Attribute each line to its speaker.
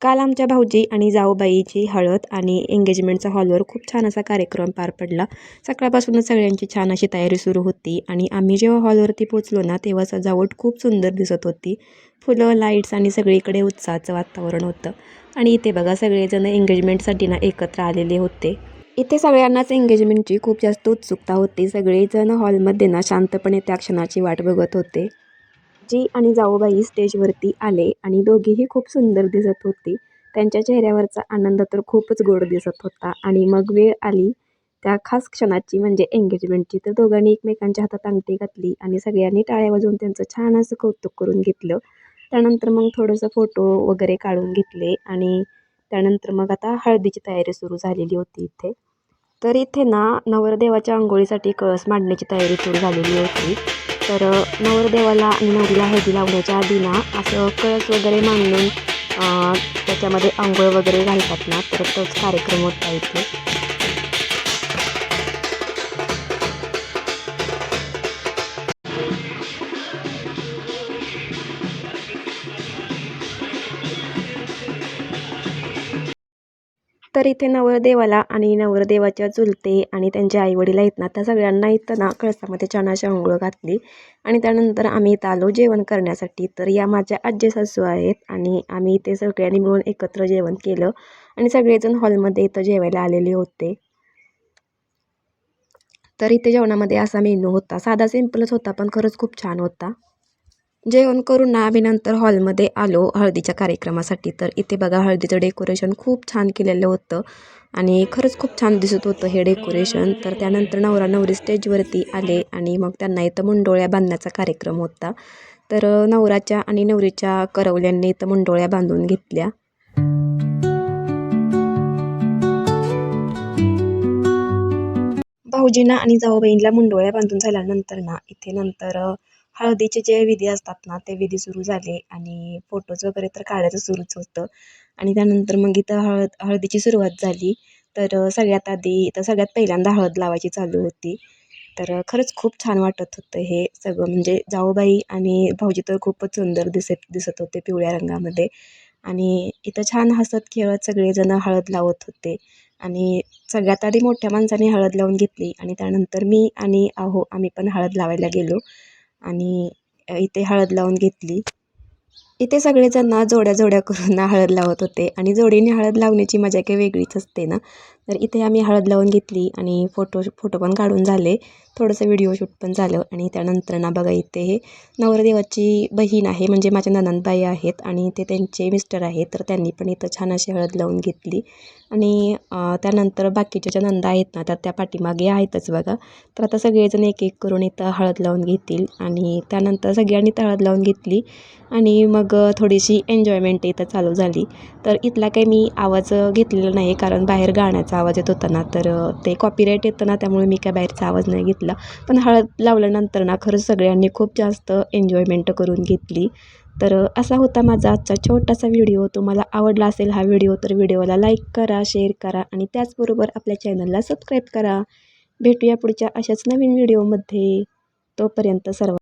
Speaker 1: काल आमच्या भाऊजी आणि जाऊबाईची हळद आणि एंगेजमेंटचा हॉलवर खूप छान असा कार्यक्रम पार पडला. सकाळपासूनच सगळ्यांची छान अशी तयारी सुरू होती आणि आम्ही जेव्हा हॉलवरती पोचलो ना तेव्हा सजावट खूप सुंदर दिसत होती. फुलं, लाईट्स आणि सगळीकडे उत्साहाचं वातावरण होतं. आणि इथे बघा सगळेजण एंगेजमेंटसाठी ना एकत्र आलेले होते. इथे सगळ्यांनाच एंगेजमेंटची खूप जास्त उत्सुकता होती. सगळेजण हॉलमध्ये ना शांतपणे त्या क्षणाची वाट बघत होते. जी आणि जाऊबाई स्टेजवरती आले आणि दोघेही खूप सुंदर दिसत होती. त्यांच्या चेहऱ्यावरचा आनंद तर खूपच गोड दिसत होता. आणि मग वेळ आली त्या खास क्षणाची म्हणजे एंगेजमेंटची. तर दोघांनी एकमेकांच्या हातात अंगठी घातली आणि सगळ्यांनी टाळ्या वाजवून त्यांचं छान असं कौतुक करून घेतलं. त्यानंतर मग थोडंसं फोटो वगैरे काढून घेतले आणि त्यानंतर मग आता हळदीची तयारी सुरू झालेली होती इथे. तर इथे ना नवरदेवाच्या अंघोळीसाठी कळस मांडण्याची तयारी सुरू झालेली होती. तर नवरदेवाला आणि नवरीला हळदी लावण्याच्या आधी ना असं कळस वगैरे मांडून त्याच्यामध्ये अंघोळ वगैरे घालतात ना, तर तोच कार्यक्रम होता इथे. तर इथे नवरदेवाला आणि नवरदेवाच्या चुलते आणि त्यांचे आईवडील आहेत ना, त्या सगळ्यांना इथं ना कळसामध्ये छान अशी अंघोळ घातली आणि त्यानंतर आम्ही इथं आलो जेवण करण्यासाठी. तर या माझ्या आजी सासू आहेत आणि आम्ही इथे सगळ्यांनी मिळून एकत्र जेवण केलं आणि सगळेजण हॉलमध्ये इथं जेवायला आलेले होते. तर इथे जेवणामध्ये असा मेनू होता. साधा सिंपलच होता पण खरंच खूप छान होता. जेवण करून ना आम्ही नंतर हॉलमध्ये आलो हळदीच्या कार्यक्रमासाठी. तर इथे बघा हळदीचं डेकोरेशन खूप छान केलेलं होतं आणि खरंच खूप छान दिसत होतं हे डेकोरेशन. तर त्यानंतर नवरा नवरी स्टेजवरती आले आणि मग त्यांना इथं मुंडोळ्या बांधण्याचा कार्यक्रम होता. तर नवराच्या आणि नवरीच्या करवल्यांनी इथं मुंडोळ्या बांधून घेतल्या. भाऊजींना आणि जाऊबाईंना मुंडोळ्या बांधून झाल्यानंतर ना इथे नंतर हळदीचे जे विधी असतात ना ते विधी सुरू झाले आणि फोटोज वगैरे तर काढायचं सुरूच होतं. आणि त्यानंतर मग इथं हळदीची सुरुवात झाली. तर सगळ्यात आधी इथं सगळ्यात पहिल्यांदा हळद लावायची चालू होती. तर खरंच खूप छान वाटत होतं हे सगळं. म्हणजे जाऊबाई आणि भाऊजी तर खूपच सुंदर दिसत दिसत होते पिवळ्या रंगामध्ये. आणि इथं छान हसत खेळत सगळेजण हळद लावत होते. आणि सगळ्यात आधी मोठ्या माणसाने हळद लावून घेतली आणि त्यानंतर मी आणि आम्ही पण हळद लावायला गेलो आणि इथे हळद लावून घेतली. इथे सगळेजण ना जोड्या जोड्या करून ना हळद लावत होते आणि जोडीने हळद लावण्याची मजा काही वेगळीच असते ना. तर इथे आम्ही हळद लावून घेतली आणि फोटो फोटो पण काढून झाले. थोडंसं व्हिडिओ शूट पण झालं आणि त्यानंतर ना बघा इथे हे नवरदेवाची बहीण आहे म्हणजे माझ्या नणंदबाई आहेत आणि ते त्यांचे मिस्टर आहेत. तर त्यांनी पण इथं छान अशी हळद लावून घेतली आणि त्यानंतर बाकीच्या ज्या नंदा आहेत ना तर त्या पाठीमागे आहेतच बघा. तर आता सगळेजण एक एक करून इथं हळद लावून घेतील आणि त्यानंतर सगळ्यांनी हळद लावून घेतली आणि मग थोडीशी एन्जॉयमेंट इथं चालू झाली. तर इथला काही मी आवाज घेतलेला नाही कारण बाहेर गाण्याचा आवाज येत होता ना, तर ते कॉपीराईट येतं ना त्यामुळे मी काय बाहेरचा आवाज नाही घेतला. पण हळद लावल्यानंतर ना खरंच सगळ्यांनी खूप जास्त एन्जॉयमेंट करून घेतली. तर असा होता माझा आजचा छोटासा व्हिडिओ. तुम्हाला आवडला असेल हा व्हिडिओ तर व्हिडिओला लाईक करा, शेअर करा आणि त्याचबरोबर आपल्या चॅनलला सबस्क्राईब करा. भेटूया पुढच्या अशाच नवीन व्हिडिओमध्ये. तोपर्यंत सर्व